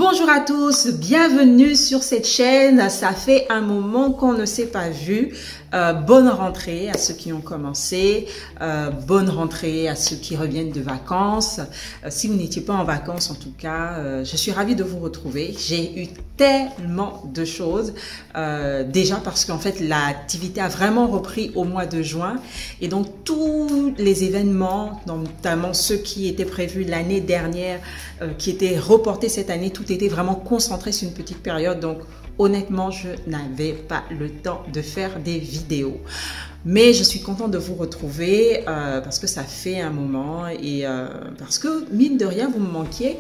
Bonjour à tous, bienvenue sur cette chaîne. Ça fait un moment qu'on ne s'est pas vu. Bonne rentrée à ceux qui ont commencé, bonne rentrée à ceux qui reviennent de vacances. Si vous n'étiez pas en vacances, en tout cas, je suis ravie de vous retrouver. J'ai eu tellement de choses, déjà parce qu'en fait l'activité a vraiment repris au mois de juin et donc tous les événements, notamment ceux qui étaient prévus l'année dernière, qui étaient reportés cette année, tout était vraiment concentré sur une petite période. Donc honnêtement, je n'avais pas le temps de faire des vidéos. Mais je suis contente de vous retrouver parce que ça fait un moment et parce que, mine de rien, vous me manquiez.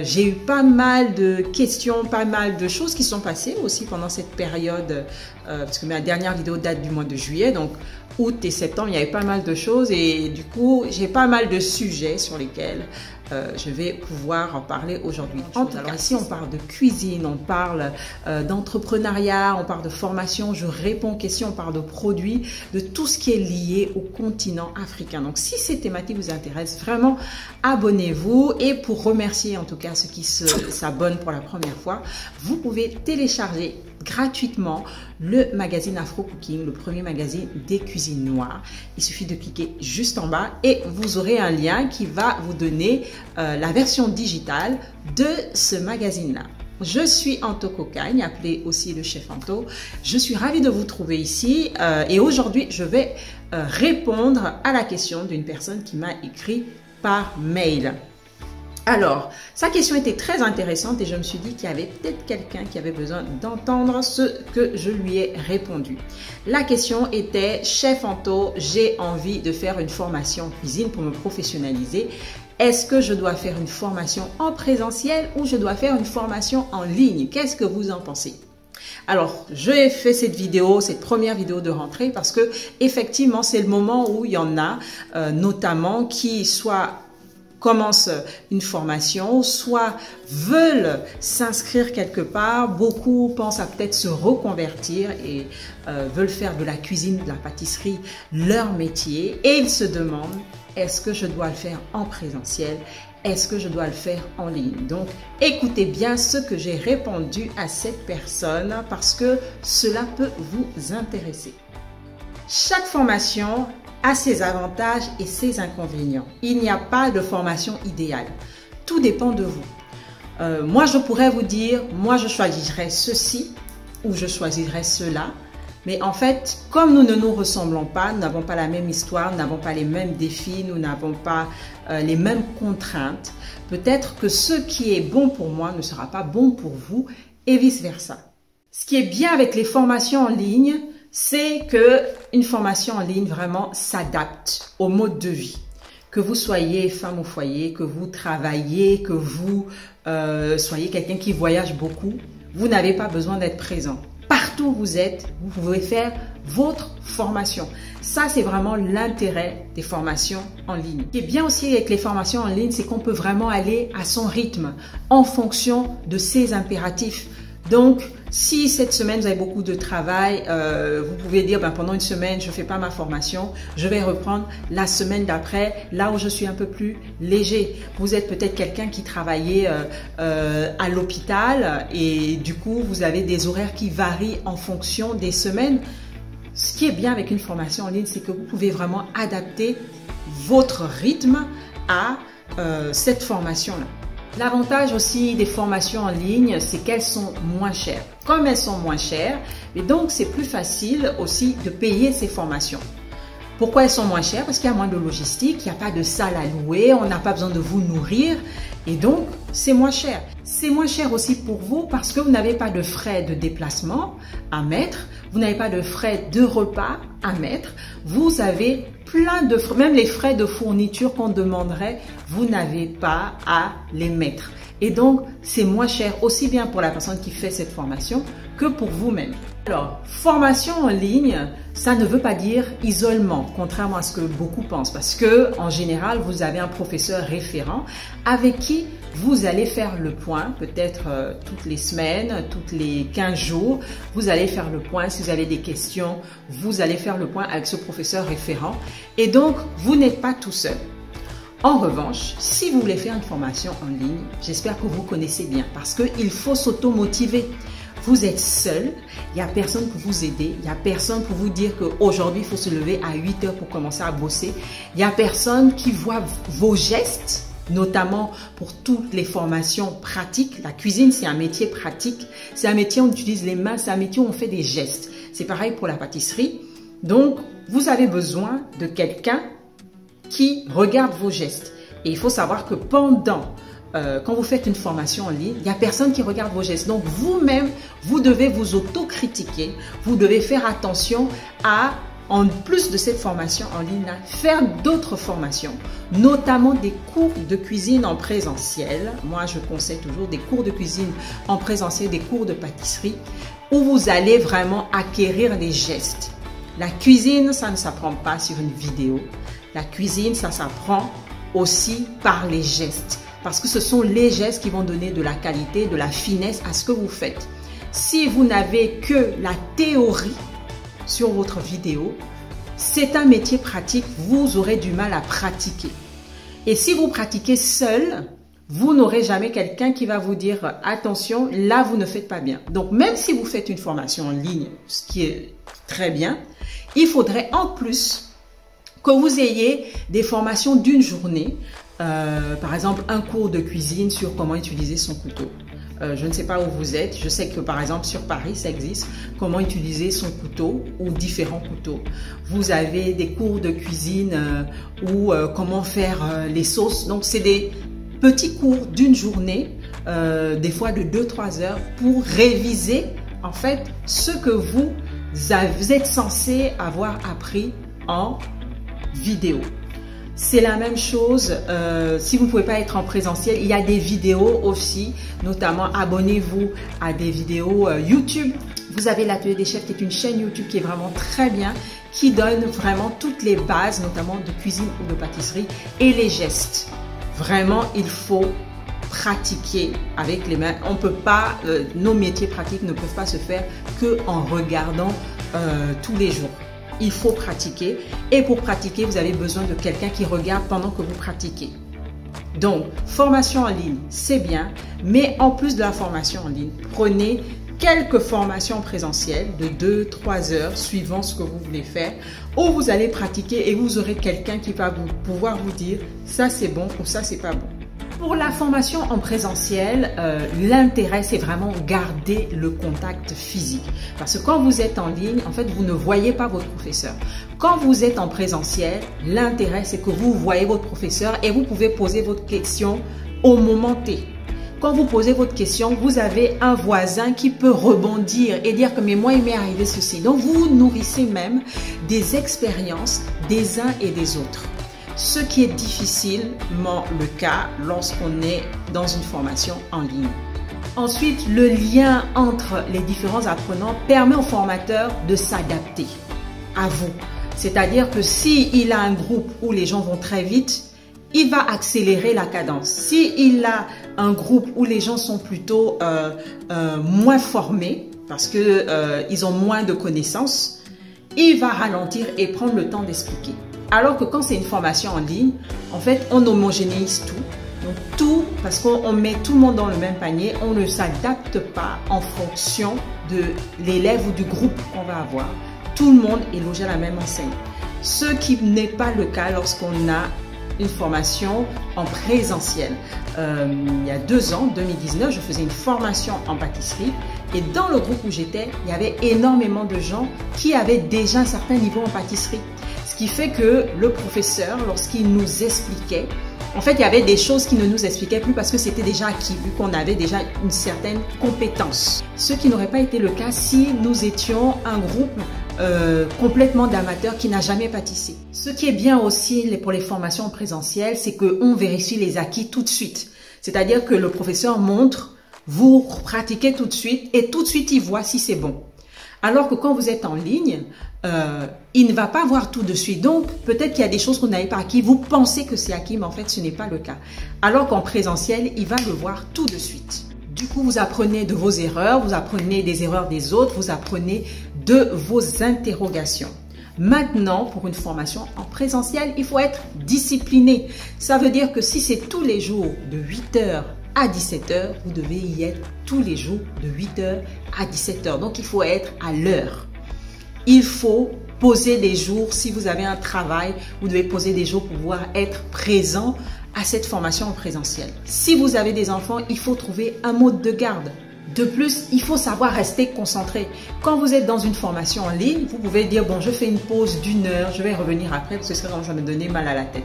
J'ai eu pas mal de questions, pas mal de choses qui sont passées aussi pendant cette période parce que ma dernière vidéo date du mois de juillet, donc août et septembre, il y avait pas mal de choses et du coup, j'ai pas mal de sujets sur lesquels je vais pouvoir en parler aujourd'hui. Alors ici, on parle de cuisine, on parle d'entrepreneuriat, on parle de formation, je réponds aux questions, on parle de produits, de tout ce qui est lié au continent africain. Donc, si ces thématiques vous intéressent, vraiment, abonnez-vous. Et pour remercier en tout cas ceux qui s'abonnent pour la première fois, vous pouvez télécharger gratuitement le magazine Afro Cooking, le premier magazine des cuisines noires. Il suffit de cliquer juste en bas et vous aurez un lien qui va vous donner la version digitale de ce magazine-là. Je suis Anto Cocagne, appelé aussi le chef Anto. Je suis ravie de vous trouver ici et aujourd'hui, je vais répondre à la question d'une personne qui m'a écrit par mail. Alors, sa question était très intéressante et je me suis dit qu'il y avait peut-être quelqu'un qui avait besoin d'entendre ce que je lui ai répondu. La question était: Chef Anto, j'ai envie de faire une formation en cuisine pour me professionnaliser. Est-ce que je dois faire une formation en présentiel ou je dois faire une formation en ligne? Qu'est-ce que vous en pensez? Alors, j'ai fait cette vidéo, cette première vidéo de rentrée parce que effectivement, c'est le moment où il y en a notamment qui soit commencent une formation, soit veulent s'inscrire quelque part. Beaucoup pensent à peut-être se reconvertir et veulent faire de la cuisine, de la pâtisserie leur métier. Et ils se demandent, est-ce que je dois le faire en présentiel? Est-ce que je dois le faire en ligne? Donc, écoutez bien ce que j'ai répondu à cette personne parce que cela peut vous intéresser. Chaque formation a ses avantages et ses inconvénients. Il n'y a pas de formation idéale. Tout dépend de vous. Moi, je pourrais vous dire, moi, je choisirais ceci ou je choisirais cela. Mais en fait, comme nous ne nous ressemblons pas, nous n'avons pas la même histoire, nous n'avons pas les mêmes défis, nous n'avons pas les mêmes contraintes, peut-être que ce qui est bon pour moi ne sera pas bon pour vous et vice-versa. Ce qui est bien avec les formations en ligne, c'est que une formation en ligne vraiment s'adapte au mode de vie. Que vous soyez femme au foyer, que vous travaillez, que vous soyez quelqu'un qui voyage beaucoup, vous n'avez pas besoin d'être présent. Partout où vous êtes, vous pouvez faire votre formation. Ça, c'est vraiment l'intérêt des formations en ligne. Ce qui est bien aussi avec les formations en ligne, c'est qu'on peut vraiment aller à son rythme en fonction de ses impératifs. Donc, si cette semaine, vous avez beaucoup de travail, vous pouvez dire, pendant une semaine, je ne fais pas ma formation, je vais reprendre la semaine d'après, là où je suis un peu plus léger. Vous êtes peut-être quelqu'un qui travaillait à l'hôpital et du coup, vous avez des horaires qui varient en fonction des semaines. Ce qui est bien avec une formation en ligne, c'est que vous pouvez vraiment adapter votre rythme à cette formation-là. L'avantage aussi des formations en ligne, c'est qu'elles sont moins chères. Comme elles sont moins chères, et donc c'est plus facile aussi de payer ces formations. Pourquoi elles sont moins chères? Parce qu'il y a moins de logistique, il n'y a pas de salle à louer, on n'a pas besoin de vous nourrir et donc c'est moins cher. C'est moins cher aussi pour vous parce que vous n'avez pas de frais de déplacement à mettre, vous n'avez pas de frais de repas à mettre, vous avez plein de frais, même les frais de fourniture qu'on demanderait, vous n'avez pas à les mettre. Et donc, c'est moins cher aussi bien pour la personne qui fait cette formation que pour vous-même. Alors, formation en ligne, ça ne veut pas dire isolement, contrairement à ce que beaucoup pensent, parce que en général, vous avez un professeur référent avec qui vous allez faire le point, peut-être toutes les semaines, toutes les 15 jours, vous allez faire le point. Si vous avez des questions, vous allez faire le point avec ce professeur référent. Et donc, vous n'êtes pas tout seul. En revanche, si vous voulez faire une formation en ligne, j'espère que vous connaissez bien parce qu'il faut s'auto-motiver. Vous êtes seul, il n'y a personne pour vous aider, il n'y a personne pour vous dire qu'aujourd'hui, il faut se lever à 8 heures pour commencer à bosser. Il n'y a personne qui voit vos gestes, notamment pour toutes les formations pratiques. La cuisine, c'est un métier pratique, c'est un métier où on utilise les mains, c'est un métier où on fait des gestes. C'est pareil pour la pâtisserie. Donc, vous avez besoin de quelqu'un qui regarde vos gestes. Et il faut savoir que quand vous faites une formation en ligne, il n'y a personne qui regarde vos gestes. Donc, vous-même, vous devez vous autocritiquer. Vous devez faire attention à, en plus de cette formation en ligne, faire d'autres formations, notamment des cours de cuisine en présentiel. Moi, je conseille toujours des cours de cuisine en présentiel, des cours de pâtisserie, où vous allez vraiment acquérir les gestes. La cuisine, ça ne s'apprend pas sur une vidéo. La cuisine, ça s'apprend aussi par les gestes. Parce que ce sont les gestes qui vont donner de la qualité, de la finesse à ce que vous faites. Si vous n'avez que la théorie sur votre vidéo, c'est un métier pratique, vous aurez du mal à pratiquer. Et si vous pratiquez seul, vous n'aurez jamais quelqu'un qui va vous dire « Attention, là, vous ne faites pas bien ». Donc, même si vous faites une formation en ligne, ce qui est très bien, il faudrait en plus que vous ayez des formations d'une journée, par exemple un cours de cuisine sur comment utiliser son couteau. Je ne sais pas où vous êtes, je sais que par exemple sur Paris ça existe, comment utiliser son couteau ou différents couteaux. Vous avez des cours de cuisine ou comment faire les sauces. Donc c'est des petits cours d'une journée, des fois de 2-3 heures pour réviser en fait ce que vous êtes censé avoir appris en vidéo. C'est la même chose si vous ne pouvez pas être en présentiel, il y a des vidéos aussi, notamment abonnez-vous à des vidéos YouTube. Vous avez l'Atelier des Chefs qui est une chaîne YouTube qui est vraiment très bien, qui donne vraiment toutes les bases, notamment de cuisine ou de pâtisserie et les gestes. Vraiment, il faut pratiquer avec les mains. On peut pas, nos métiers pratiques ne peuvent pas se faire que en regardant tous les jours. Il faut pratiquer et pour pratiquer, vous avez besoin de quelqu'un qui regarde pendant que vous pratiquez. Donc, formation en ligne, c'est bien, mais en plus de la formation en ligne, prenez quelques formations présentielles de 2-3 heures, suivant ce que vous voulez faire, où vous allez pratiquer et vous aurez quelqu'un qui va pouvoir vous dire ça c'est bon ou ça c'est pas bon. Pour la formation en présentiel, l'intérêt, c'est vraiment garder le contact physique. Parce que quand vous êtes en ligne, en fait, vous ne voyez pas votre professeur. Quand vous êtes en présentiel, l'intérêt, c'est que vous voyez votre professeur et vous pouvez poser votre question au moment T. Quand vous posez votre question, vous avez un voisin qui peut rebondir et dire que mais moi, il m'est arrivé ceci. Donc, vous nourrissez même des expériences des uns et des autres. Ce qui est difficilement le cas lorsqu'on est dans une formation en ligne. Ensuite, le lien entre les différents apprenants permet au formateur de s'adapter à vous. C'est-à-dire que s'il a un groupe où les gens vont très vite, il va accélérer la cadence. S'il a un groupe où les gens sont plutôt moins formés, parce qu'ils ont moins de connaissances, il va ralentir et prendre le temps d'expliquer. Alors que quand c'est une formation en ligne, en fait, on homogénéise tout. Donc tout, parce qu'on met tout le monde dans le même panier, on ne s'adapte pas en fonction de l'élève ou du groupe qu'on va avoir. Tout le monde est logé à la même enseigne. Ce qui n'est pas le cas lorsqu'on a une formation en présentiel. Il y a 2 ans, 2019, je faisais une formation en pâtisserie et dans le groupe où j'étais, il y avait énormément de gens qui avaient déjà un certain niveau en pâtisserie. Ce qui fait que le professeur, lorsqu'il nous expliquait, en fait, il y avait des choses qui ne nous expliquaient plus parce que c'était déjà acquis, vu qu'on avait déjà une certaine compétence. Ce qui n'aurait pas été le cas si nous étions un groupe complètement d'amateurs qui n'a jamais pâtissé. Ce qui est bien aussi pour les formations en présentiel, c'est qu'on vérifie les acquis tout de suite. C'est-à-dire que le professeur montre, vous pratiquez tout de suite et tout de suite il voit si c'est bon. Alors que quand vous êtes en ligne, il ne va pas voir tout de suite. Donc, peut-être qu'il y a des choses qu'on n'avait pas acquis. Vous pensez que c'est acquis, mais en fait, ce n'est pas le cas. Alors qu'en présentiel, il va le voir tout de suite. Du coup, vous apprenez de vos erreurs, vous apprenez des erreurs des autres, vous apprenez de vos interrogations. Maintenant, pour une formation en présentiel, il faut être discipliné. Ça veut dire que si c'est tous les jours de 8h à 17h, vous devez y être tous les jours de 8h à 17h. Donc, il faut être à l'heure. Il faut poser des jours. Si vous avez un travail, vous devez poser des jours pour pouvoir être présent à cette formation en présentiel. Si vous avez des enfants, il faut trouver un mode de garde. De plus, il faut savoir rester concentré. Quand vous êtes dans une formation en ligne, vous pouvez dire, bon, je fais une pause d'1 heure, je vais revenir après parce que ça va me donner mal à la tête.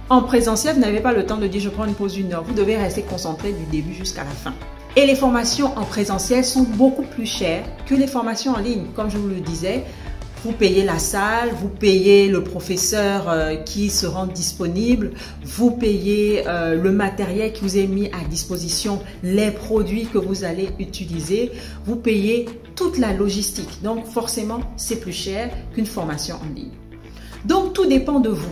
En présentiel, vous n'avez pas le temps de dire, je prends une pause d'1 heure. Vous devez rester concentré du début jusqu'à la fin. Et les formations en présentiel sont beaucoup plus chères que les formations en ligne. Comme je vous le disais, vous payez la salle, vous payez le professeur qui se rend disponible, vous payez le matériel qui vous est mis à disposition, les produits que vous allez utiliser, vous payez toute la logistique. Donc forcément, c'est plus cher qu'une formation en ligne. Donc tout dépend de vous.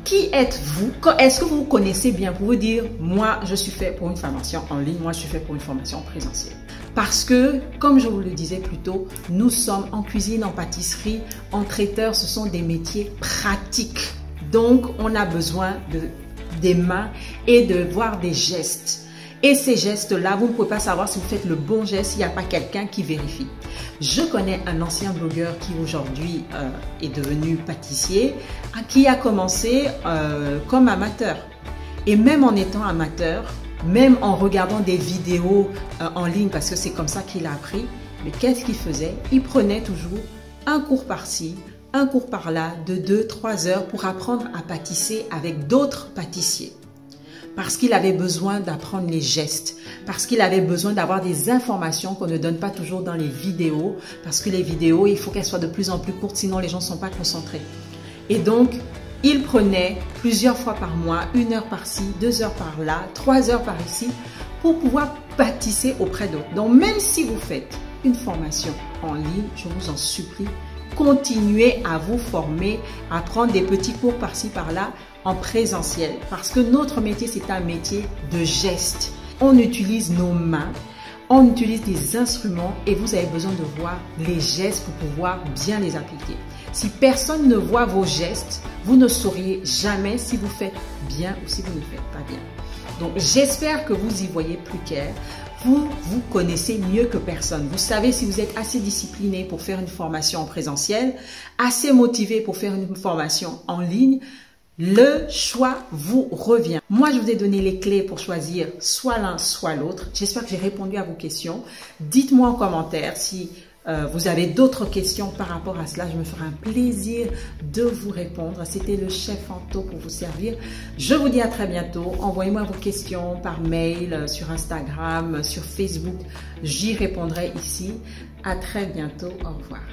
Qui êtes-vous? Est-ce que vous vous connaissez bien pour vous dire, moi, je suis fait pour une formation en ligne, moi, je suis fait pour une formation présentielle? Parce que, comme je vous le disais plus tôt, nous sommes en cuisine, en pâtisserie, en traiteur, ce sont des métiers pratiques. Donc, on a besoin des mains et de voir des gestes. Et ces gestes-là, vous ne pouvez pas savoir si vous faites le bon geste s'il n'y a pas quelqu'un qui vérifie. Je connais un ancien blogueur qui aujourd'hui est devenu pâtissier, qui a commencé comme amateur. Et même en étant amateur, même en regardant des vidéos en ligne, parce que c'est comme ça qu'il a appris, mais qu'est-ce qu'il faisait? Il prenait toujours un cours par-ci, un cours par-là, de 2-3 heures pour apprendre à pâtisser avec d'autres pâtissiers. Parce qu'il avait besoin d'apprendre les gestes, parce qu'il avait besoin d'avoir des informations qu'on ne donne pas toujours dans les vidéos, parce que les vidéos, il faut qu'elles soient de plus en plus courtes, sinon les gens ne sont pas concentrés. Et donc, il prenait plusieurs fois par mois, 1 heure par-ci, 2 heures par-là, 3 heures par-ici, pour pouvoir pâtisser auprès d'autres. Donc, même si vous faites une formation en ligne, je vous en supplie, continuez à vous former, à prendre des petits cours par-ci, par-là, en présentiel. Parce que notre métier, c'est un métier de gestes. On utilise nos mains, on utilise des instruments et vous avez besoin de voir les gestes pour pouvoir bien les appliquer. Si personne ne voit vos gestes, vous ne sauriez jamais si vous faites bien ou si vous ne faites pas bien. Donc, j'espère que vous y voyez plus clair. Vous vous connaissez mieux que personne. Vous savez si vous êtes assez discipliné pour faire une formation en présentiel, assez motivé pour faire une formation en ligne. Le choix vous revient. Moi, je vous ai donné les clés pour choisir soit l'un, soit l'autre. J'espère que j'ai répondu à vos questions. Dites-moi en commentaire si vous avez d'autres questions par rapport à cela. Je me ferai un plaisir de vous répondre. C'était le chef Anto pour vous servir. Je vous dis à très bientôt. Envoyez-moi vos questions par mail, sur Instagram, sur Facebook. J'y répondrai ici. À très bientôt. Au revoir.